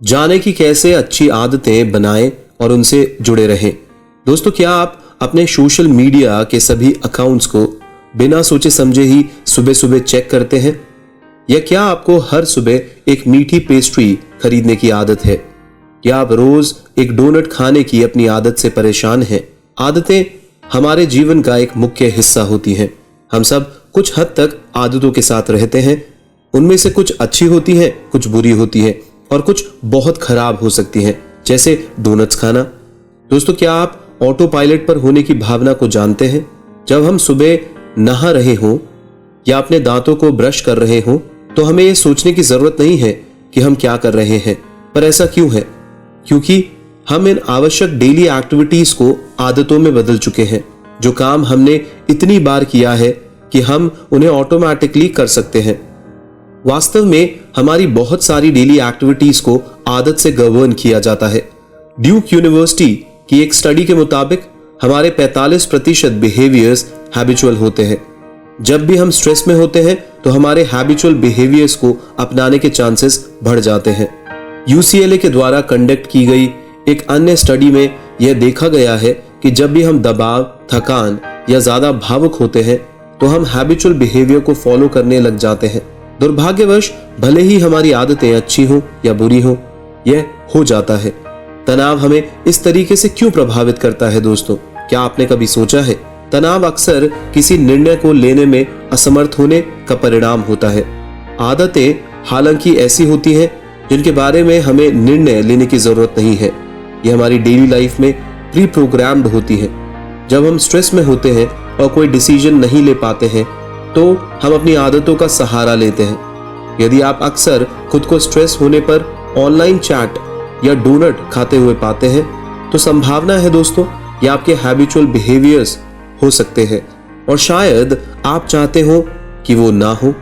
जाने कि कैसे अच्छी आदतें बनाएं और उनसे जुड़े रहें। दोस्तों, क्या आप अपने सोशल मीडिया के सभी अकाउंट्स को बिना सोचे समझे ही सुबह सुबह चेक करते हैं? या क्या आपको हर सुबह एक मीठी पेस्ट्री खरीदने की आदत है? क्या आप रोज एक डोनट खाने की अपनी आदत से परेशान हैं? आदतें हमारे जीवन का एक मुख्य हिस्सा होती हैं। हम सब कुछ हद तक आदतों के साथ रहते हैं। उनमें से कुछ अच्छी होती हैं, कुछ बुरी होती हैं और कुछ बहुत खराब हो सकती हैं, जैसे डोनट्स खाना। दोस्तों, क्या आप ऑटो पायलट पर होने की भावना को जानते हैं? जब हम सुबह नहा रहे हों या अपने दांतों को ब्रश कर रहे हों तो हमें यह सोचने की जरूरत नहीं है कि हम क्या कर रहे हैं। पर ऐसा क्यों है? क्योंकि हम इन आवश्यक डेली एक्टिविटीज को आदतों में बदल चुके हैं। जो काम हमने इतनी बार किया है कि हम उन्हें ऑटोमेटिकली कर सकते हैं। वास्तव में हमारी बहुत सारी डेली एक्टिविटीज को आदत से गवर्न किया जाता है। ड्यूक यूनिवर्सिटी की एक स्टडी के मुताबिक हमारे 45% बिहेवियर्स हैबिचुअल होते हैं। जब भी हम स्ट्रेस में होते हैं तो हमारे हैबिचुअल बिहेवियर्स को अपनाने के चांसेस बढ़ जाते हैं। UCLA के द्वारा कंडक्ट की गई एक अन्य स्टडी में यह देखा गया है कि जब भी हम दबाव, थकान या ज्यादा भावुक होते हैं तो हम हैबिचुअल बिहेवियर को फॉलो करने लग जाते हैं। दुर्भाग्यवश भले ही हमारी आदतें अच्छी हो या बुरी हो, यह हो जाता है। तनाव हमें इस तरीके से क्यों प्रभावित करता है? दोस्तों, क्या आपने कभी सोचा है? तनाव अक्सर किसी निर्णय को लेने में असमर्थ होने का परिणाम होता है। आदतें हालांकि ऐसी होती हैं जिनके बारे में हमें निर्णय लेने की जरूरत नहीं है। ये हमारी डेली लाइफ में प्री प्रोग्राम्ड होती है। जब हम स्ट्रेस में होते हैं और कोई डिसीजन नहीं ले पाते हैं तो हम अपनी आदतों का सहारा लेते हैं। यदि आप अक्सर खुद को स्ट्रेस होने पर ऑनलाइन चैट या डोनट खाते हुए पाते हैं तो संभावना है दोस्तों ये आपके हैबिचुअल बिहेवियर्स हो सकते हैं और शायद आप चाहते हो कि वो ना हो।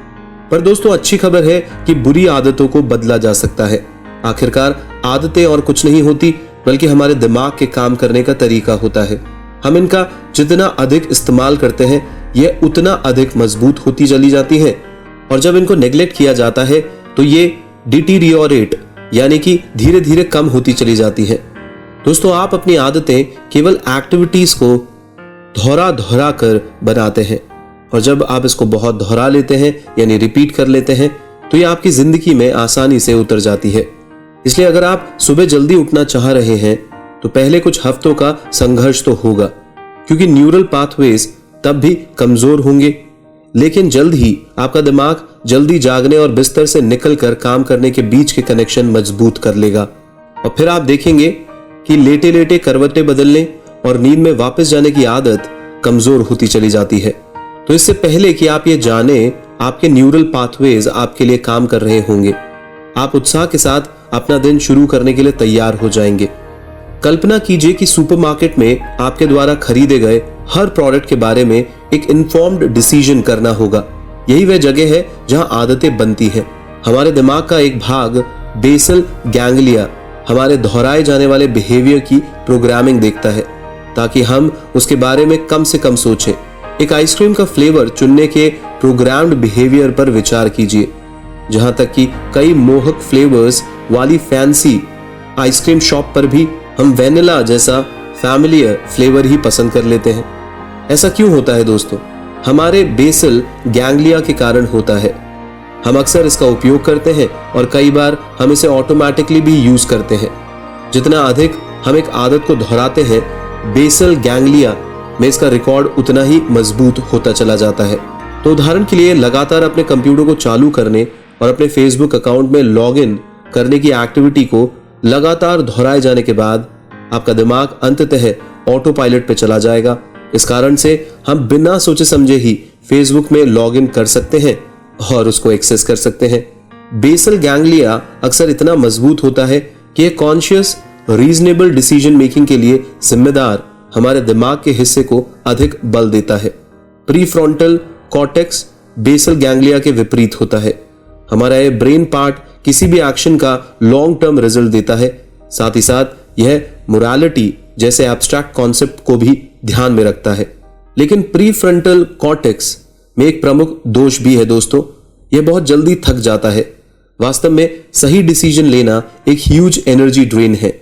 पर दोस्तों, अच्छी खबर है कि बुरी आदतों को बदला जा सकता है। आखिरकार आदतें और कुछ नहीं होती बल्कि हमारे दिमाग के काम करने का तरीका होता है। हम इनका जितना अधिक इस्तेमाल करते हैं यह उतना अधिक मजबूत होती चली जाती है और जब इनको नेग्लेक्ट किया जाता है तो ये डिटीरियोरेट यानी कि धीरे धीरे कम होती चली जाती है। दोस्तों, आप अपनी आदतें केवल एक्टिविटीज को दोहरा दोहरा कर बनाते हैं और जब आप इसको बहुत दोहरा लेते हैं यानी रिपीट कर लेते हैं तो ये आपकी जिंदगी में आसानी से उतर जाती है। इसलिए अगर आप सुबह जल्दी उठना चाह रहे हैं तो पहले कुछ हफ्तों का संघर्ष तो होगा, क्योंकि न्यूरल पाथवेज तब भी कमजोर होंगे। लेकिन जल्द ही आपका दिमाग जल्दी जागने और बिस्तर से निकलकर काम करने के बीच के कनेक्शन मजबूत कर लेगा और फिर आप देखेंगे कि लेटे लेटे करवटें बदलने और नींद में वापस जाने की आदत कमजोर होती चली जाती है। तो इससे पहले कि आप ये जाने, आपके न्यूरल पाथवेज आपके लिए काम कर रहे होंगे। आप उत्साह के साथ अपना दिन शुरू करने के लिए तैयार हो जाएंगे। कल्पना कीजिए कि सुपरमार्केट में आपके द्वारा खरीदे गए हर प्रोडक्ट के बारे में एक इन्फॉर्म्ड डिसीजन करना होगा। यही वह जगह है जहां आदतें बनती हैं। हमारे दिमाग का एक भाग बेसल गैंग्लिया हमारे दोहराए जाने वाले बिहेवियर की प्रोग्रामिंग देखता है ताकि हम उसके बारे में कम से कम सोचें। एक आइसक्रीम का फ्लेवर चुनने के प्रोग्राम्ड बिहेवियर पर विचार कीजिए। जहां तक कि कई मोहक फ्लेवर्स वाली फैंसी आइसक्रीम शॉप पर भी हम वेनिला जैसा फैमिलियर फ्लेवर ही पसंद कर लेते हैं। ऐसा क्यों होता है दोस्तों? हमारे बेसल गैंग्लिया के कारण होता है। हम अक्सर इसका उपयोग करते हैं और कई बार हम इसे ऑटोमेटिकली भी यूज करते हैं। जितना अधिक हम एक आदत को दोहराते हैं, बेसल गैंग्लिया में इसका रिकॉर्ड उतना ही मजबूत होता चला जाता है। तो उदाहरण के लिए, लगातार अपने कंप्यूटर को चालू करने और अपने फेसबुक अकाउंट में लॉग इन करने की एक्टिविटी को लगातार दोहराए जाने के बाद आपका दिमाग अंततः ऑटो पायलट पे चला जाएगा। इस कारण से हम बिना सोचे समझे ही फेसबुक में लॉग इन कर सकते हैं और उसको एक्सेस कर सकते हैं। बेसल गैंग्लिया अक्सर इतना मजबूत होता है कि यह कॉन्शियस रीजनेबल डिसीजन मेकिंग के लिए जिम्मेदार हमारे दिमाग के हिस्से को अधिक बल देता है। प्रीफ्रंटल कॉर्टेक्स बेसल गैंग्लिया के विपरीत होता है। हमारा यह ब्रेन पार्ट किसी भी एक्शन का लॉन्ग टर्म रिजल्ट देता है। साथ ही साथ यह मोरालिटी जैसे एब्स्ट्रैक्ट कॉन्सेप्ट को भी ध्यान में रखता है। लेकिन प्रीफ्रंटल कॉर्टेक्स में एक प्रमुख दोष भी है दोस्तों, यह बहुत जल्दी थक जाता है। वास्तव में सही डिसीजन लेना एक ह्यूज एनर्जी ड्रेन है।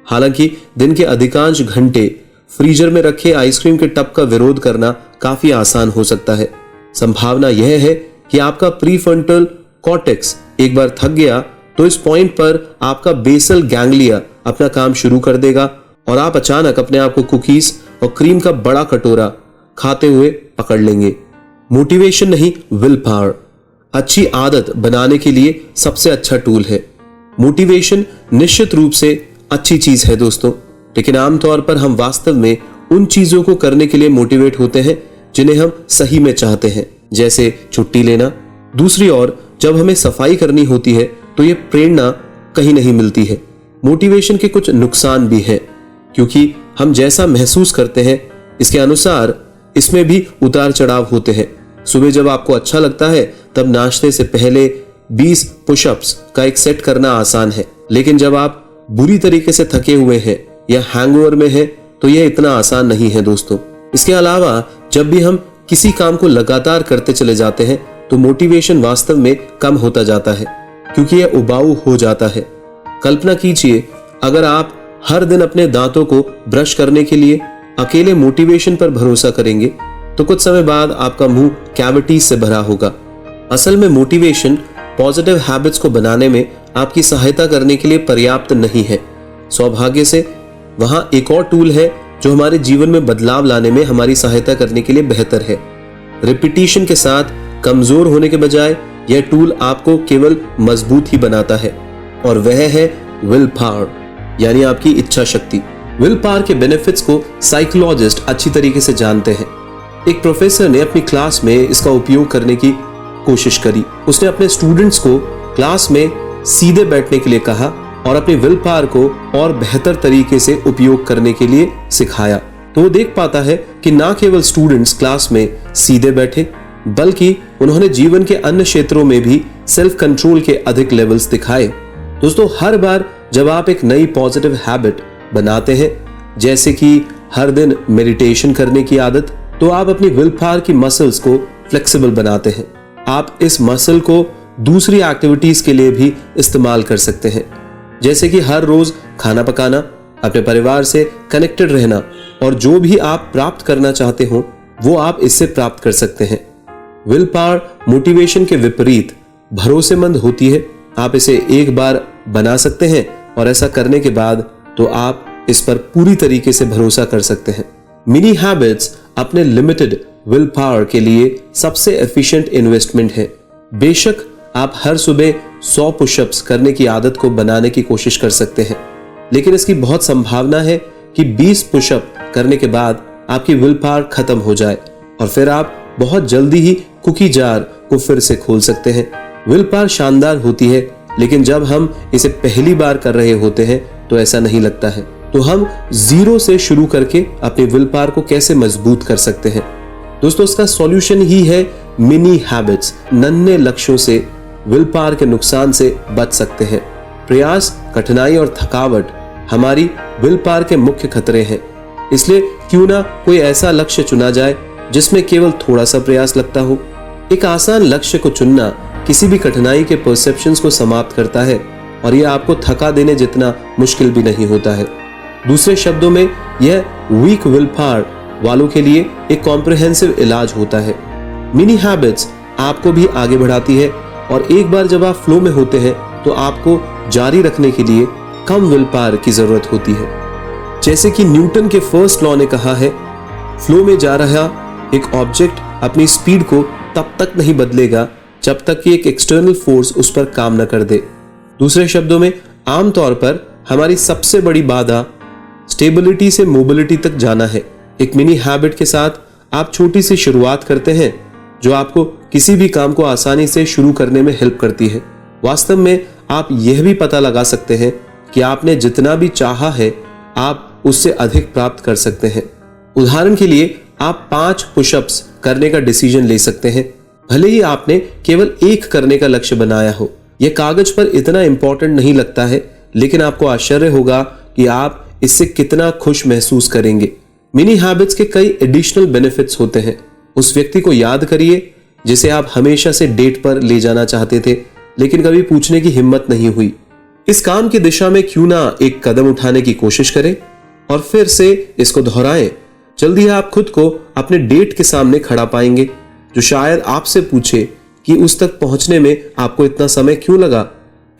हालांकि दिन के अधिकांश घंटे फ्रीजर में रखे आइसक्रीम के टब का विरोध करना काफी आसान हो सकता है। संभावना यह है कि आपका प्रीफ्रंटल कॉर्टेक्स एक बार थक गया तो इस पॉइंट पर आपका बेसल गैंग्लिया अपना काम शुरू कर देगा और आप अचानक अपने आप को कुकीज और क्रीम का बड़ा कटोरा खाते हुए पकड़ लेंगे। मोटिवेशन नहीं, विल पावर अच्छी आदत बनाने के लिए सबसे अच्छा टूल है। मोटिवेशन निश्चित रूप से अच्छी चीज है दोस्तों, लेकिन आमतौर पर हम वास्तव में उन चीजों को करने के लिए मोटिवेट होते हैं जिन्हें हम सही में चाहते हैं, जैसे छुट्टी लेना। दूसरी ओर जब हमें सफाई करनी होती है तो यह प्रेरणा कहीं नहीं मिलती है। मोटिवेशन के कुछ नुकसान भी हैं, क्योंकि हम जैसा महसूस करते हैं इसके अनुसार इसमें भी उतार चढ़ाव होते हैं। सुबह जब आपको अच्छा लगता है तब नाश्ते से पहले 20 पुशअप्स का एक सेट करना आसान है, लेकिन जब आप बुरी तरीके से थके हुए हैं या हैंगओवर में हैं तो यह इतना आसान नहीं है दोस्तों। इसके अलावा जब भी हम किसी काम को लगातार करते चले जाते हैं तो मोटिवेशन वास्तव में कम होता जाता है, क्योंकि यह उबाऊ हो जाता है। कल्पना कीजिए अगर आप हर दिन अपने दांतों को ब्रश करने के लिए अकेले मोटिवेशन पर भरोसा करेंगे तो कुछ समय बाद आपका मुंह कैविटीज से भरा होगा। असल में मोटिवेशन पॉजिटिव हैबिट्स को बनाने में आपकी सहायता करने के लिए पर्याप्त नहीं है। सौभाग्य से वहां एक और टूल है जो हमारे जीवन में बदलाव लाने में हमारी सहायता करने के लिए बेहतर है। रिपीटिशन के साथ कमजोर होने के बजाय यह टूल आपको केवल मजबूत ही बनाता है, और वह है विल पावर, यानी आपकी इच्छा शक्ति। विल पावर के बेनिफिट्स को साइकोलॉजिस्ट अच्छी तरीके से जानते हैं। एक प्रोफेसर ने अपनी क्लास में इसका उपयोग करने की कोशिश करी। उसने अपने स्टूडेंट्स को क्लास में सीधे बैठने के लिए कहा और अपनी विल पावर को और बेहतर तरीके से उपयोग करने के लिए सिखाया। तो वो देख पाता है कि ना केवल स्टूडेंट्स क्लास में सीधे बैठे, बल्कि उन्होंने जीवन के अन्य क्षेत्रों में भी सेल्फ कंट्रोल के अधिक लेवल्स दिखाए। दोस्तों, हर बार जब आप एक नई पॉजिटिव हैबिट बनाते हैं, जैसे कि हर दिन मेडिटेशन करने की आदत, तो आप अपनी विल पावर की मसल्स को फ्लेक्सिबल बनाते हैं। आप इस मसल को दूसरी एक्टिविटीज के लिए भी इस्तेमाल कर सकते हैं, जैसे कि हर रोज खाना पकाना, अपने परिवार से कनेक्टेड रहना, और जो भी आप प्राप्त करना चाहते हो वो आप इससे प्राप्त कर सकते हैं। विल पावर मोटिवेशन के विपरीत भरोसेमंद होती है। आप इसे एक बार बना सकते हैं और ऐसा करने के बाद तो आप इस पर पूरी तरीके से भरोसा कर सकते हैं। मिनी हैबिट्स अपने लिमिटेड विल पावर के लिए सबसे एफिशिएंट इन्वेस्टमेंट है। बेशक आप हर सुबह 100 पुशअप्स करने की आदत को बनाने की कोशिश कर सकते हैं, लेकिन इसकी बहुत संभावना है कि 20 पुशअप करने के बाद आपकी विल पावर खत्म हो जाए और फिर आप बहुत जल्दी ही कुकी जार को फिर से खोल सकते हैं। विल पावर शानदार होती है, लेकिन जब हम इसे पहली बार कर रहे होते हैं तो ऐसा नहीं लगता है। तो हम जीरो से शुरू करके अपने विल पावर को कैसे मजबूत कर सकते हैं? दोस्तों, इसका सॉल्यूशन ही है मिनी हैबिट्स। नन्हे लक्ष्यों से विल पावर के नुकसान से बच सकते हैं। प्रयास, कठिनाई और थकावट हमारी विल पावर के मुख्य खतरे हैं। इसलिए क्यों ना कोई ऐसा लक्ष्य चुना जाए जिसमें केवल थोड़ा सा प्रयास लगता हो। एक आसान लक्ष्य को चुनना किसी भी कठिनाई के परसेप्शंस को समाप्त करता है और यह आपको थका देने जितना मुश्किल भी नहीं होता है। दूसरे शब्दों में, यह वीक विल पावर वालों के लिए एक कॉम्प्रिहेंसिव इलाज होता है। मिनी हैबिट्स आपको भी आगे बढ़ाती है और एक बार जब आप फ्लो में होते हैं तो आपको जारी रखने के लिए कम विल पावर की जरूरत होती है। जैसे कि न्यूटन के फर्स्ट लॉ ने कहा है, फ्लो में जा रहा एक ऑब्जेक्ट अपनी स्पीड को तब तक नहीं बदलेगा जब तक कि एक एक्सटर्नल फोर्स उस पर काम न कर दे। दूसरे शब्दों में, आमतौर पर हमारी सबसे बड़ी बाधा स्टेबिलिटी से मोबिलिटी तक जाना है। एक मिनी हैबिट के साथ आप छोटी सी शुरुआत करते हैं जो आपको किसी भी काम को आसानी से शुरू करने में हेल्प करती है। वास्तव में आप यह भी पता लगा सकते हैं कि आपने जितना भी चाहा है आप उससे अधिक प्राप्त कर सकते हैं। उदाहरण के लिए, आप 5 पुशअप्स करने का डिसीजन ले सकते हैं, भले ही आपने केवल 1 करने का लक्ष्य बनाया हो। यह कागज पर इतना इंपॉर्टेंट नहीं लगता है, लेकिन आपको आश्चर्य होगा कि आप इससे कितना खुश महसूस करेंगे। मिनी हैबिट्स के कई एडिशनल बेनिफिट्स होते हैं। उस व्यक्ति को याद करिए जिसे आप हमेशा से डेट पर ले जाना चाहते थे, लेकिन कभी पूछने की हिम्मत नहीं हुई। इस काम की दिशा में क्यों ना एक कदम उठाने की कोशिश करें और फिर से इसको दोहराएं। जल्दी आप खुद को अपने डेट के सामने खड़ा पाएंगे जो शायद आपसे पूछे कि उस तक पहुंचने में आपको इतना समय क्यों लगा।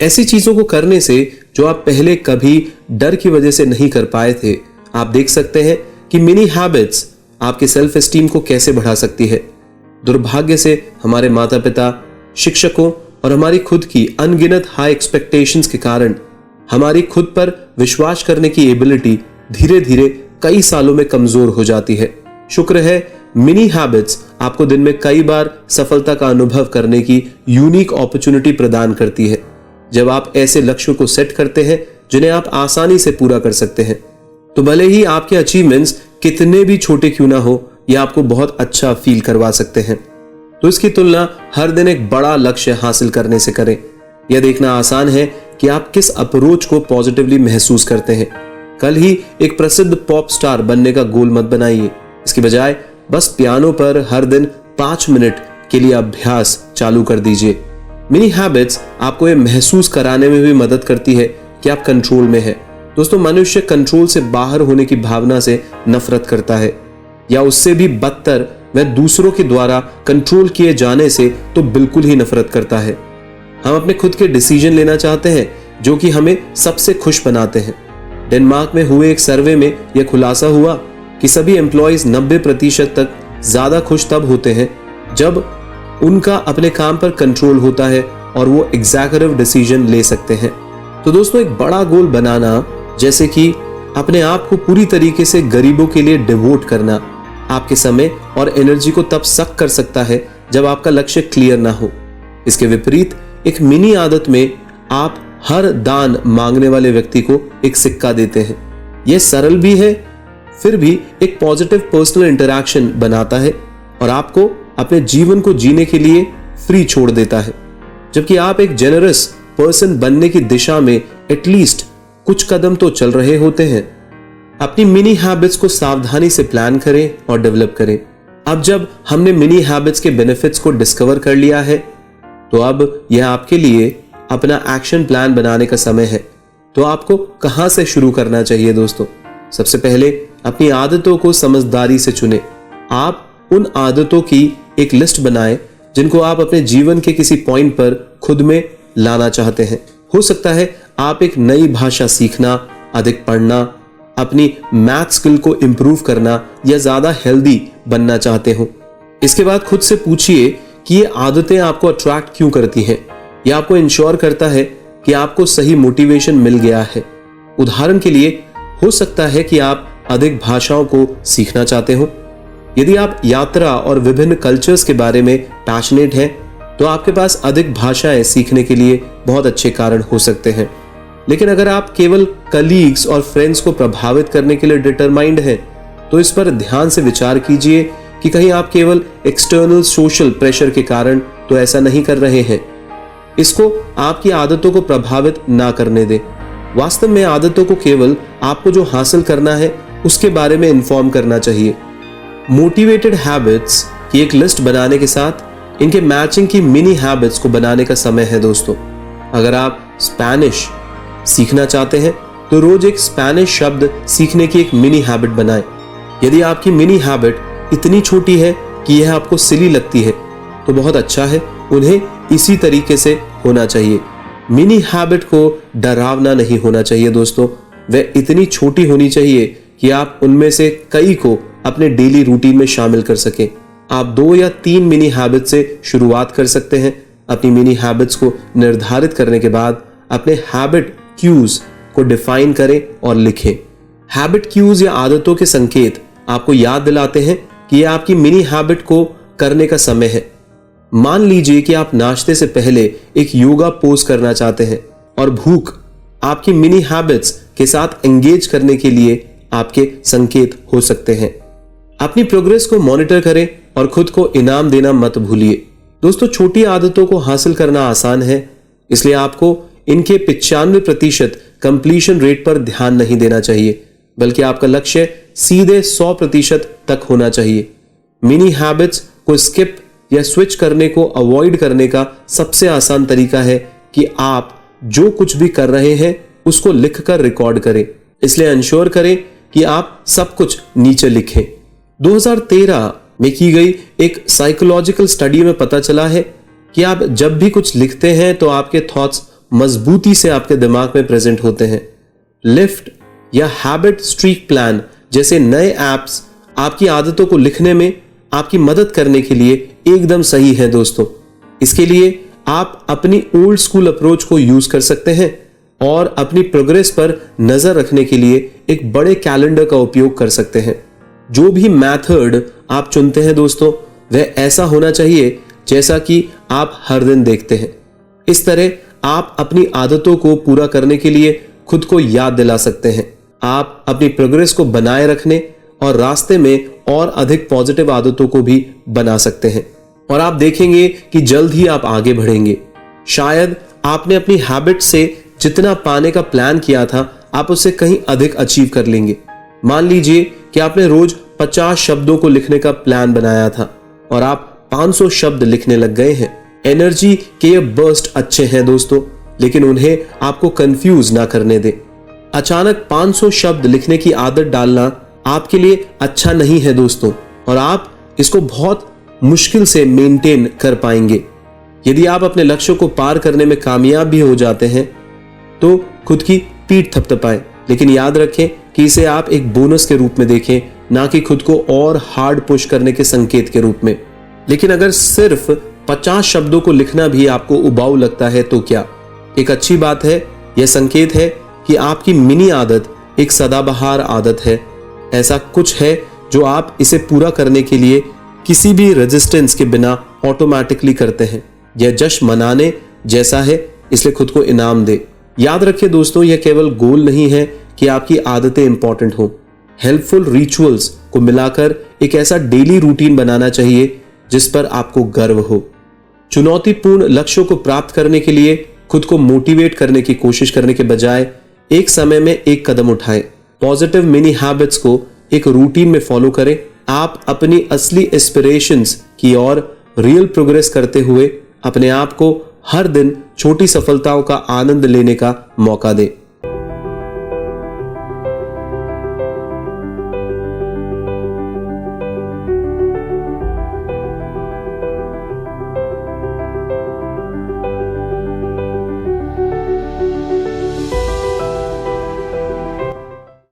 ऐसी चीजों को करने से जो आप पहले कभी डर की वजह से नहीं कर पाए थे, आप देख सकते हैं कि मिनी हैबिट्स आपके सेल्फ एस्टीम को कैसे बढ़ा सकती है। दुर्भाग्य से हमारे माता पिता, शिक्षकों और हमारी खुद की अनगिनत हाई एक्सपेक्टेशंस के कारण हमारी खुद पर विश्वास करने की एबिलिटी धीरे धीरे कई सालों में कमजोर हो जाती है। शुक्र है मिनी हैबिट्स आपको दिन में कई बार सफलता का अनुभव करने की यूनिक अपॉर्चुनिटी प्रदान करती है। जब आप ऐसे लक्ष्यों को सेट करते हैं जिन्हें आप आसानी से पूरा कर सकते हैं, तो भले ही आपके अचीवमेंट्स कितने भी छोटे क्यों ना हो, ये आपको बहुत अच्छा फील करवा सकते हैं। तो इसकी तुलना हर दिन एक बड़ा लक्ष्य हासिल करने से करें। यह देखना आसान है कि आप किस अप्रोच को पॉजिटिवली महसूस करते हैं। कल ही एक प्रसिद्ध पॉप स्टार बनने का गोल मत बनाइए। इसकी बजाय बस पियानो पर हर दिन 5 मिनट के लिए अभ्यास चालू कर दीजिए। मिनी हैबिट्स आपको यह महसूस कराने में भी मदद करती है कि आप कंट्रोल में है। दोस्तों, मनुष्य कंट्रोल से बाहर होने की भावना से नफरत करता है, या उससे भी बदतर वह दूसरों के द्वारा कंट्रोल किए जाने से तो बिल्कुल ही नफरत करता है। हम अपने खुद के डिसीजन लेना चाहते हैं जो कि हमें सबसे खुश बनाते हैं। डेनमार्क में हुए एक सर्वे में यह खुलासा हुआ कि सभी एम्प्लॉइज 90% तक ज्यादा खुश तब होते हैं जब उनका अपने काम पर कंट्रोल होता है और वो एग्जीक्यूटिव डिसीजन ले सकते हैं। तो दोस्तों, एक बड़ा गोल बनाना, जैसे कि अपने आप को पूरी तरीके से गरीबों के लिए डिवोट करना, आपके समय और एनर्जी को तब सक कर सकता है जब आपका लक्ष्य क्लियर ना हो। इसके विपरीत एक मिनी आदत में आप हर दान मांगने वाले व्यक्ति को एक सिक्का देते हैं। यह सरल भी है, फिर भी एक पॉजिटिव पर्सनल इंटरैक्शन बनाता है और आपको अपने जीवन को जीने के लिए फ्री छोड़ देता है। जबकि आप एक जेनरस पर्सन बनने की दिशा में एटलीस्ट कुछ कदम तो चल रहे होते हैं। अपनी मिनी हैबिट्स को सावधानी से प्लान करें और डेवलप करें। अब जब हमने मिनी हैबिट्स के बेनिफिट्स को डिस्कवर कर लिया है, तो अब यह आपके लिए अपना एक्शन प्लान बनाने का समय है। तो आपको कहां से शुरू करना चाहिए दोस्तों? सबसे पहले अपनी आदतों को समझदारी से चुनें। आप उन आदतों की एक लिस्ट बनाएं जिनको आप अपने जीवन के किसी पॉइंट पर खुद में लाना चाहते हैं। हो सकता है आप एक नई भाषा सीखना, अधिक पढ़ना, अपनी मैथ स्किल को इंप्रूव करना या ज्यादा हेल्दी बनना चाहते हो। इसके बाद खुद से पूछिए कि ये आदतें आपको अट्रैक्ट क्यों करती हैं, या आपको इंश्योर करता है कि आपको सही मोटिवेशन मिल गया है। उदाहरण के लिए हो सकता है कि आप अधिक भाषाओं को सीखना चाहते हो। यदि आप यात्रा और विभिन्न कल्चर्स के बारे में पैशनेट हैं, तो आपके पास अधिक भाषाएं सीखने के लिए बहुत अच्छे कारण हो सकते हैं। लेकिन अगर आप केवल कलीग्स और फ्रेंड्स को प्रभावित करने के लिए डिटरमाइंड हैं, तो इस पर ध्यान से विचार कीजिए कि कहीं आप केवल एक्सटर्नल सोशल प्रेशर के कारण तो ऐसा नहीं कर रहे हैं। इसको आपकी आदतों को प्रभावित ना करने दें। वास्तव में आदतों को केवल आपको जो हासिल करना है उसके बारे में इन्फॉर्म करना चाहिए। मोटिवेटेड हैबिट्स की एक लिस्ट बनाने के साथ इनके मैचिंग की मिनी हैबिट्स को बनाने का समय है दोस्तों। अगर आप स्पेनिश सीखना चाहते हैं तो रोज एक स्पेनिश शब्द सीखने की एक मिनी हैबिट बनाएं। यदि आपकी मिनी हैबिट इतनी छोटी है कि यह आपको सिली लगती है, तो बहुत अच्छा है, उन्हें इसी तरीके से होना चाहिए। मिनी हैबिट को डरावना नहीं होना चाहिए दोस्तों, वह इतनी छोटी होनी चाहिए कि आप उनमें से कई को अपने डेली रूटीन में शामिल कर सकें। आप 2 या 3 मिनी हैबिट से शुरुआत कर सकते हैं। अपनी मिनी हैबिट्स को निर्धारित करने के बाद अपने हैबिट क्यूज को डिफाइन करें और लिखें। हैबिट क्यूज या आदतों के संकेत आपको याद दिलाते हैं कि यह आपकी मिनी हैबिट को करने का समय है। मान लीजिए कि आप नाश्ते से पहले एक योगा पोज करना चाहते हैं और भूख आपकी मिनी हैबिट्स के साथ एंगेज करने के लिए आपके संकेत हो सकते हैं। अपनी प्रोग्रेस को मॉनिटर करें और खुद को इनाम देना मत भूलिए। दोस्तों, छोटी आदतों को हासिल करना आसान है, इसलिए आपको इनके 95% कंप्लीशन रेट पर ध्यान नहीं देना चाहिए, बल्कि आपका लक्ष्य सीधे 100% तक होना चाहिए। मिनी हैबिट्स को स्किप या स्विच करने को अवॉइड करने का सबसे आसान तरीका है कि आप जो कुछ भी कर रहे हैं उसको लिखकर रिकॉर्ड करें। इसलिए इंश्योर करें कि आप सब कुछ नीचे लिखें। 2013 में की गई एक साइकोलॉजिकल स्टडी में पता चला है कि आप जब भी कुछ लिखते हैं तो आपके थॉट्स मजबूती से आपके दिमाग में प्रेजेंट होते हैं। लिफ्ट या हैबिट स्ट्रीक प्लान जैसे नए एप्स आपकी आदतों को लिखने में आपकी मदद करने के लिए एकदम सही है दोस्तों। इसके लिए आप अपनी ओल्ड स्कूल अप्रोच को यूज कर सकते हैं और अपनी प्रोग्रेस पर नजर रखने के लिए एक बड़े कैलेंडर का उपयोग कर सकते हैं। जो भी मेथड आप चुनते हैं दोस्तों, वह ऐसा होना चाहिए जैसा कि आप हर दिन देखते हैं। इस तरह आप अपनी आदतों को पूरा करने के लिए खुद को याद दिला सकते हैं। आप अपनी प्रोग्रेस को बनाए रखने और रास्ते में और अधिक पॉजिटिव आदतों को भी बना सकते हैं और आप देखेंगे कि जल्द ही आप आगे बढ़ेंगे। शायद आपने अपनी हैबिट से जितना पाने का प्लान किया था, आप उससे कहीं अधिक अचीव कर लेंगे। मान लीजिए कि आपने रोज 50 शब्दों को लिखने का प्लान बनाया था और आप 500 शब्द लिखने लग गए हैं। एनर्जी के ये बर्स्ट अच्छे हैं दोस्तों, लेकिन उन्हें आपको कंफ्यूज ना करने दे। अचानक 500 शब्द लिखने की आदत डालना आपके लिए अच्छा नहीं है दोस्तों, और आप इसको बहुत मुश्किल से मेंटेन कर पाएंगे। यदि आप अपने लक्ष्य को पार करने में कामयाब भी हो जाते हैं तो खुद की पीठ थपथपाएं, लेकिन याद रखें कि इसे आप एक बोनस के रूप में देखें, ना कि खुद को और हार्ड पुश करने के संकेत के रूप में। लेकिन अगर सिर्फ 50 शब्दों को लिखना भी आपको उबाऊ लगता है तो क्या? एक अच्छी बात है, यह संकेत है कि आपकी मिनी आदत एक सदाबहार आदत है। ऐसा कुछ है जो आप इसे पूरा करने के लिए किसी भी रेजिस्टेंस के बिना ऑटोमेटिकली करते हैं। यह जश्न मनाने जैसा है, इसलिए खुद को इनाम दे। याद रखिए दोस्तों, यह केवल गोल नहीं है कि आपकी आदतें इंपॉर्टेंट हो। हेल्पफुल रिचुअल्स को मिलाकर एक ऐसा डेली रूटीन बनाना चाहिए जिस पर आपको गर्व हो। चुनौतीपूर्ण लक्ष्यों को प्राप्त करने के लिए खुद को मोटिवेट करने की कोशिश करने के बजाय एक समय में एक कदम उठाएं। पॉजिटिव मिनी हैबिट्स को एक रूटीन में फॉलो करें। आप अपनी असली एस्पिरेशंस की ओर रियल प्रोग्रेस करते हुए अपने आप को हर दिन छोटी सफलताओं का आनंद लेने का मौका दें।